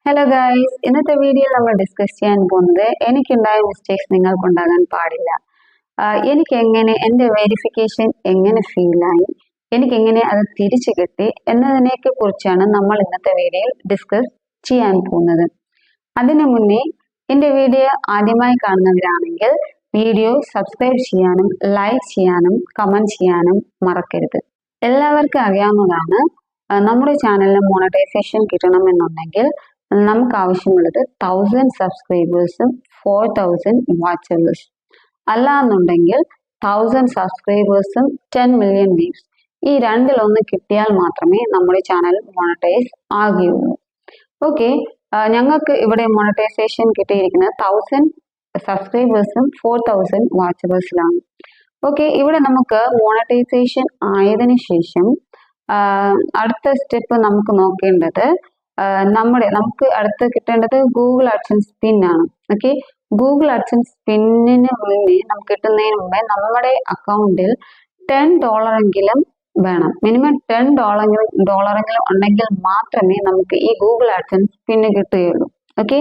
Hello guys, ഇന്നത്തെ വീഡിയോയിൽ നമ്മൾ ഡിസ്കസ് ചെയ്യാൻ പോകുന്നത് എനിക്കുണ്ടായ മിസ്റ്റേക്സ് നിങ്ങൾക്കുണ്ടാകാൻ പാടില്ല. എനിക്ക് എങ്ങനെ എൻ്റെ വെരിഫിക്കേഷൻ എങ്ങനെ ഫീലായി, എനിക്ക് എങ്ങനെ അത് തിരിച്ചു കിട്ടി എന്നതിനെയൊക്കെ കുറിച്ചാണ് നമ്മൾ ഇന്നത്തെ വീഡിയോയിൽ ഡിസ്കസ് ചെയ്യാൻ പോകുന്നത്. അതിനു മുന്നേ എൻ്റെ വീഡിയോ ആദ്യമായി കാണുന്നവരാണെങ്കിൽ വീഡിയോ സബ്സ്ക്രൈബ് ചെയ്യാനും ലൈക്ക് ചെയ്യാനും കമന്റ് ചെയ്യാനും മറക്കരുത്. എല്ലാവർക്കും അറിയാവുന്നതാണ്, നമ്മുടെ ചാനലിന് മോണറ്റൈസേഷൻ കിട്ടണമെന്നുണ്ടെങ്കിൽ നമുക്ക് ആവശ്യമുള്ളത് 1000 സബ്സ്ക്രൈബേഴ്സും 4000 വാച്ചേഴ്സും. അല്ലാന്നുണ്ടെങ്കിൽ 1000 സബ്സ്ക്രൈബേഴ്സും 10 മില്യൺ വ്യൂസ്. ഈ രണ്ടിലൊന്ന് കിട്ടിയാൽ മാത്രമേ നമ്മുടെ ചാനൽ മോണറ്റൈസ് ആകുകയുള്ളൂ. ഓക്കെ, ഞങ്ങൾക്ക് ഇവിടെ മോണറ്റൈസേഷൻ കിട്ടിയിരിക്കുന്നത് 1000 സബ്സ്ക്രൈബേഴ്സും 4000 വാച്ചേഴ്സിലാണ്. ഓക്കെ, ഇവിടെ നമുക്ക് മോണറ്റൈസേഷൻ ആയതിനു ശേഷം അടുത്ത സ്റ്റെപ്പ് നമുക്ക് നോക്കേണ്ടത് നമുക്ക് അടുത്ത് കിട്ടേണ്ടത് ഗൂഗിൾ ആഡ്സൻസ് പിൻ ആണ്. ഓക്കെ, ഗൂഗിൾ ആഡ്സൻസ് പിന്നിന് മുന്നേ നമുക്ക് കിട്ടുന്നതിന് മുമ്പേ നമ്മുടെ അക്കൗണ്ടിൽ $10 വേണം. മിനിമം $10 ഉണ്ടെങ്കിൽ മാത്രമേ നമുക്ക് ഈ ഗൂഗിൾ ആഡ്സൻസ് പിന്ന് കിട്ടുകയുള്ളൂ. ഓക്കെ,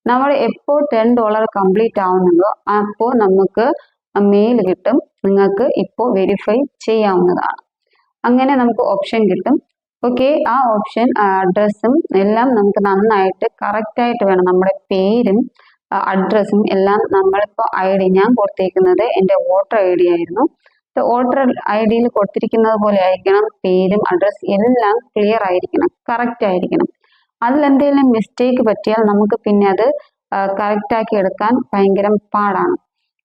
നമ്മൾ എപ്പോൾ $10 കംപ്ലീറ്റ് ആവുന്നുണ്ടോ അപ്പോൾ നമുക്ക് മെയിൽ കിട്ടും, നിങ്ങൾക്ക് ഇപ്പോൾ വെരിഫൈ ചെയ്യാവുന്നതാണ്. അങ്ങനെ നമുക്ക് ഓപ്ഷൻ കിട്ടും. ഓക്കെ, ആ ഓപ്ഷൻ അഡ്രസ്സും എല്ലാം നമുക്ക് നന്നായിട്ട് കറക്റ്റായിട്ട് വേണം. നമ്മുടെ പേരും അഡ്രസ്സും എല്ലാം നമ്മളിപ്പോൾ ഞാൻ കൊടുത്തേക്കുന്നത് എൻ്റെ വോട്ടർ ID ആയിരുന്നു. വോട്ടർ ID കൊടുത്തിരിക്കുന്നത് പോലെ ആയിരിക്കണം. പേരും അഡ്രസ് എല്ലാം ക്ലിയർ ആയിരിക്കണം, കറക്റ്റ് ആയിരിക്കണം. അതിലെന്തെങ്കിലും മിസ്റ്റേക്ക് പറ്റിയാൽ നമുക്ക് പിന്നെ അത് കറക്റ്റ് ആക്കി എടുക്കാൻ ഭയങ്കര പാടാണ്.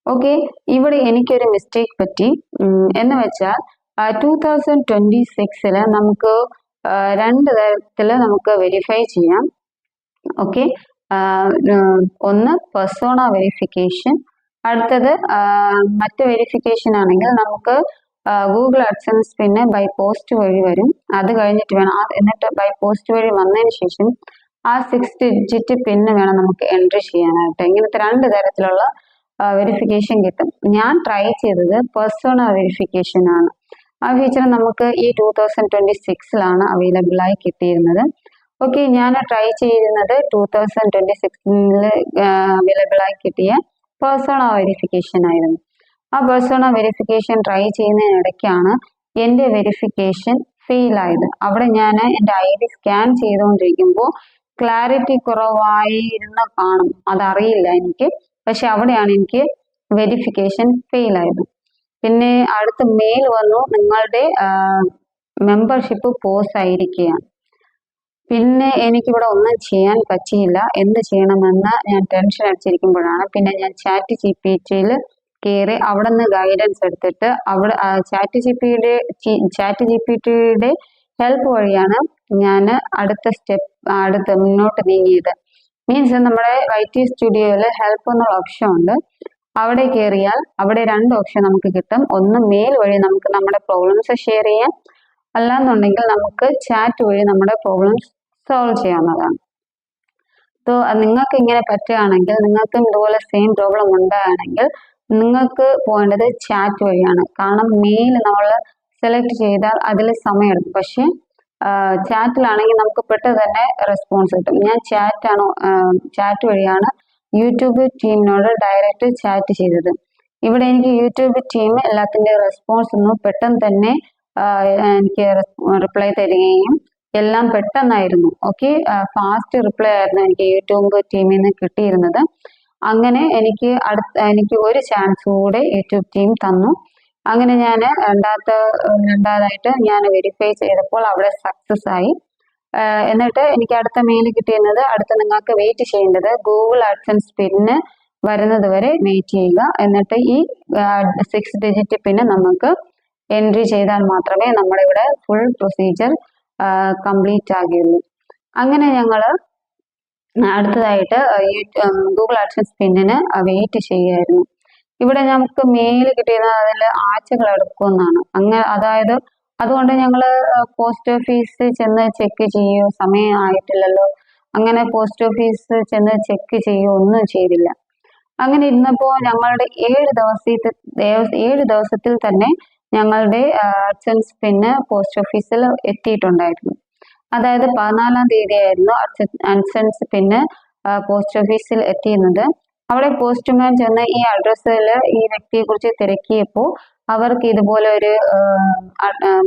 ഓക്കെ, ഇവിടെ എനിക്കൊരു മിസ്റ്റേക്ക് പറ്റി. എന്ന് വെച്ചാൽ 2026 നമുക്ക് രണ്ട് തരത്തിൽ നമുക്ക് വെരിഫൈ ചെയ്യാം. ഓക്കെ, ഒന്ന് പെർസോണ വെരിഫിക്കേഷൻ, അടുത്തത് മറ്റ് വെരിഫിക്കേഷൻ ആണെങ്കിൽ നമുക്ക് ഗൂഗിൾ ആഡ്സൻസ് പിന്നെ ബൈ പോസ്റ്റ് വഴി വരും. അത് കഴിഞ്ഞിട്ട് വേണം, എന്നിട്ട് ബൈ പോസ്റ്റ് വഴി വന്നതിന് ശേഷം ആ 6 ഡിജിറ്റ് പിന്ന് വേണം നമുക്ക് എൻട്രി ചെയ്യാനായിട്ട്. ഇങ്ങനത്തെ രണ്ട് തരത്തിലുള്ള വെരിഫിക്കേഷൻ കിട്ടും. ഞാൻ ട്രൈ ചെയ്തത് പെർസോണ വെരിഫിക്കേഷൻ ആണ്. ആ ഫീച്ചർ നമുക്ക് ഈ 2026 അവൈലബിൾ ആയി കിട്ടിയിരുന്നത്. ഓക്കെ, ഞാൻ ട്രൈ ചെയ്യുന്നത് 2026 അവൈലബിൾ ആയി കിട്ടിയ പേഴ്സോണ വെരിഫിക്കേഷൻ ആയിരുന്നു. ആ പേഴ്സോണ വെരിഫിക്കേഷൻ ട്രൈ ചെയ്യുന്നതിനിടയ്ക്കാണ് എൻ്റെ വെരിഫിക്കേഷൻ ഫെയിൽ ആയത്. അവിടെ ഞാൻ എൻ്റെ ID സ്കാൻ ചെയ്തുകൊണ്ടിരിക്കുമ്പോൾ ക്ലാരിറ്റി കുറവായിരുന്ന കാണും, അതറിയില്ല എനിക്ക്. പക്ഷെ അവിടെയാണ് എനിക്ക് വെരിഫിക്കേഷൻ ഫെയിൽ ആയത്. പിന്നെ അടുത്ത മെയിൽ വന്നു, നിങ്ങളുടെ മെമ്പർഷിപ്പ് പോസ് ആയിരിക്കുകയാണ്. പിന്നെ എനിക്കിവിടെ ഒന്നും ചെയ്യാൻ പറ്റിയില്ല. എന്ത് ചെയ്യണമെന്ന് ഞാൻ ടെൻഷൻ അടിച്ചിരിക്കുമ്പോഴാണ് പിന്നെ ഞാൻ ChatGPT കയറി അവിടെ നിന്ന് ഗൈഡൻസ് എടുത്തിട്ട് അവിടെ ChatGPT ഹെൽപ്പ് വഴിയാണ് ഞാൻ അടുത്ത മുന്നോട്ട് നീങ്ങിയത്. മീൻസ് നമ്മുടെ IT സ്റ്റുഡിയോയിൽ ഹെൽപ്പ് എന്നുള്ള ഓപ്ഷൻ ഉണ്ട്. അവിടെ കയറിയാൽ അവിടെ രണ്ട് ഓപ്ഷൻ നമുക്ക് കിട്ടും. ഒന്ന് മെയിൽ വഴി നമുക്ക് നമ്മുടെ പ്രോബ്ലംസ് ഷെയർ ചെയ്യാം, അല്ലാന്നുണ്ടെങ്കിൽ നമുക്ക് ചാറ്റ് വഴി നമ്മുടെ പ്രോബ്ലംസ് സോൾവ് ചെയ്യാവുന്നതാണ്. സോ നിങ്ങൾക്ക് ഇങ്ങനെ പറ്റുകയാണെങ്കിൽ, നിങ്ങൾക്കും ഇതുപോലെ സെയിം പ്രോബ്ലം ഉണ്ടാകുകയാണെങ്കിൽ നിങ്ങൾക്ക് പോകേണ്ടത് ചാറ്റ് വഴിയാണ്. കാരണം മെയിൽ നമ്മൾ സെലക്ട് ചെയ്താൽ അതിൽ സമയമെടുക്കും. പക്ഷേ ചാറ്റിലാണെങ്കിൽ നമുക്ക് പെട്ടെന്ന് തന്നെ റെസ്പോൺസ് കിട്ടും. ഞാൻ ചാറ്റ് വഴിയാണ് യൂട്യൂബ് ടീമിനോട് ഡയറക്റ്റ് ചാറ്റ് ചെയ്തത്. ഇവിടെ എനിക്ക് യൂട്യൂബ് ടീം എല്ലാത്തിൻ്റെ റെസ്പോൺസ് ഒന്നും പെട്ടെന്ന് തന്നെ എനിക്ക് റിപ്ലൈ തരികയും എല്ലാം പെട്ടെന്നായിരുന്നു. ഓക്കെ, ഫാസ്റ്റ് റിപ്ലൈ ആയിരുന്നു എനിക്ക് യൂട്യൂബ് ടീമിൽ നിന്ന് കിട്ടിയിരുന്നത്. അങ്ങനെ എനിക്ക് ഒരു ചാൻസ് കൂടെ യൂട്യൂബ് ടീം തന്നു. അങ്ങനെ ഞാൻ രണ്ടാമതായിട്ട് ഞാൻ വെരിഫൈ ചെയ്തപ്പോൾ അവിടെ സക്സസ് ആയി. എന്നിട്ട് എനിക്ക് അടുത്ത മെയിൽ കിട്ടിയിരുന്നത്, അടുത്ത നിങ്ങൾക്ക് വെയിറ്റ് ചെയ്യേണ്ടത് ഗൂഗിൾ ആഡ്സൻസ് പിന്ന് വരുന്നത് വരെ വെയിറ്റ് ചെയ്യുക. എന്നിട്ട് ഈ 6 ഡിജിറ്റ് പിന്ന് നമുക്ക് എൻട്രി ചെയ്താൽ മാത്രമേ നമ്മുടെ ഇവിടെ ഫുൾ പ്രൊസീജിയർ കംപ്ലീറ്റ് ആകുകയുള്ളൂ. അങ്ങനെ ഞങ്ങൾ അടുത്തതായിട്ട് ഗൂഗിൾ ആഡ്സൻസ് പിന്നിന് വെയിറ്റ് ചെയ്യുകയായിരുന്നു. ഇവിടെ നമുക്ക് മെയിൽ കിട്ടിയത് അതിൽ ആഴ്ചകൾ എടുക്കുമെന്നാണ്. അതുകൊണ്ട് ഞങ്ങൾ പോസ്റ്റ് ഓഫീസിൽ ചെന്ന് ചെക്ക് ചെയ്യുകയോ, സമയം ആയിട്ടില്ലല്ലോ അങ്ങനെ പോസ്റ്റ് ഓഫീസിൽ ചെന്ന് ചെക്ക് ചെയ്യുകയോ ഒന്നും ചെയ്തില്ല. അങ്ങനെ ഇരുന്നപ്പോൾ ഞങ്ങളുടെ 7 ദിവസത്തിൽ തന്നെ ഞങ്ങളുടെ ആഡ്സൻസ് പിന്ന് പോസ്റ്റ് ഓഫീസിൽ എത്തിയിട്ടുണ്ടായിരുന്നു. അതായത് 14-ാം തീയതി ആയിരുന്നു അഡ്സൻസ് പിന്നെ പോസ്റ്റ് ഓഫീസിൽ എത്തിയിരുന്നത്. അവിടെ പോസ്റ്റ്മാൻ ചെന്ന് ഈ അഡ്രസ്സിൽ ഈ വ്യക്തിയെ കുറിച്ച് തിരക്കിയപ്പോൾ അവർക്ക് ഇതുപോലെ ഒരു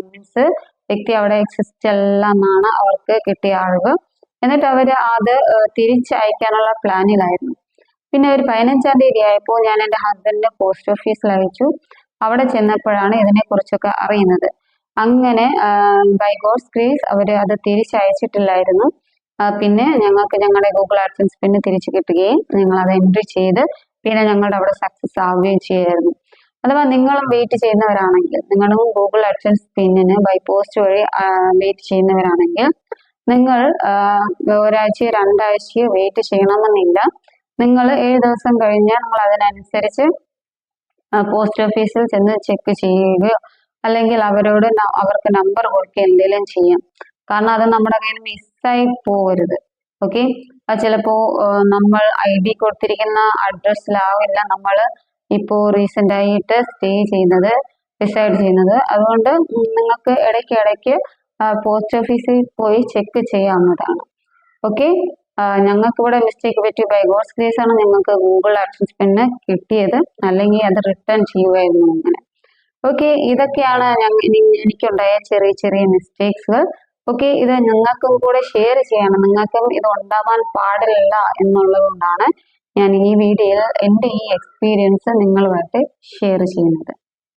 മീൻസ് വ്യക്തി അവിടെ എക്സിസ്റ്റ് അല്ല എന്നാണ് അവർക്ക് കിട്ടിയ അറിവ്. എന്നിട്ട് അവർ അത് തിരിച്ചയക്കാനുള്ള പ്ലാനിലായിരുന്നു. പിന്നെ ഒരു 15-ാം തീയതി ആയപ്പോൾ ഞാൻ എൻ്റെ ഹസ്ബൻഡിനെ പോസ്റ്റ് ഓഫീസിൽ അയച്ചു. അവിടെ ചെന്നപ്പോഴാണ് ഇതിനെക്കുറിച്ചൊക്കെ അറിയുന്നത്. അങ്ങനെ ബൈ ഗോഡ്സ് ഗ്രേസ് അവർ അത് തിരിച്ചയച്ചിട്ടില്ലായിരുന്നു. പിന്നെ ഞങ്ങൾക്ക് ഞങ്ങളുടെ ഗൂഗിൾ ആഡ്സൻസ് പിന്നെ തിരിച്ചു കിട്ടുകയും ഞങ്ങൾ അത് എൻട്രി ചെയ്ത് പിന്നെ ഞങ്ങളുടെ അവിടെ സക്സസ് ആവുകയും ചെയ്യായിരുന്നു. അഥവാ നിങ്ങളും വെയിറ്റ് ചെയ്യുന്നവരാണെങ്കിൽ, നിങ്ങളും ഗൂഗിൾ ആഡ്സൻസ് പിന്നിന് ബൈ പോസ്റ്റ് വഴി വെയിറ്റ് ചെയ്യുന്നവരാണെങ്കിൽ നിങ്ങൾ ഒരാഴ്ചയോ 2 ആഴ്ചയോ വെയിറ്റ് ചെയ്യണമെന്നില്ല. നിങ്ങൾ 7 ദിവസം കഴിഞ്ഞാൽ നിങ്ങൾ അതിനനുസരിച്ച് പോസ്റ്റ് ഓഫീസിൽ ചെന്ന് ചെക്ക് ചെയ്യുകയോ അല്ലെങ്കിൽ അവരോട് അവർക്ക് നമ്പർ കൊടുക്കുക എന്തെങ്കിലും ചെയ്യാം. കാരണം അത് നമ്മുടെ കയ്യിൽ മിസ്സായി പോകരുത്. ഓക്കെ, അത് ചിലപ്പോൾ നമ്മൾ ID കൊടുത്തിരിക്കുന്ന അഡ്രസ്സിലാവില്ല നമ്മൾ ഇപ്പോൾ റീസെന്റ് ആയിട്ട് റിസൈഡ് ചെയ്യുന്നത്. അതുകൊണ്ട് നിങ്ങൾക്ക് ഇടയ്ക്ക് പോസ്റ്റ് ഓഫീസിൽ പോയി ചെക്ക് ചെയ്യാവുന്നതാണ്. ഓക്കെ, ഞങ്ങൾക്കിവിടെ മിസ്റ്റേക്ക് പറ്റി ബൈ ഗോഡ്സ് ഗ്രേസ് ആണ് ഞങ്ങൾക്ക് ഗൂഗിൾ ആഡ്സൻസ് പിന്നെ കിട്ടിയത്, അല്ലെങ്കിൽ അത് റിട്ടേൺ ചെയ്യുമായിരുന്നു അങ്ങനെ. ഓക്കെ, ഇതൊക്കെയാണ് എനിക്കുണ്ടായ ചെറിയ ചെറിയ മിസ്റ്റേക്സുകൾ. ഓക്കെ, ഇത് നിങ്ങൾക്കും കൂടെ ഷെയർ ചെയ്യണം, നിങ്ങൾക്കും ഇത് ഉണ്ടാവാൻ പാടില്ല എന്നുള്ളത് കൊണ്ടാണ് ഞാൻ ഈ വീഡിയോയിൽ എൻ്റെ ഈ എക്സ്പീരിയൻസ് നിങ്ങളുമായിട്ട് ഷെയർ ചെയ്യുന്നത്.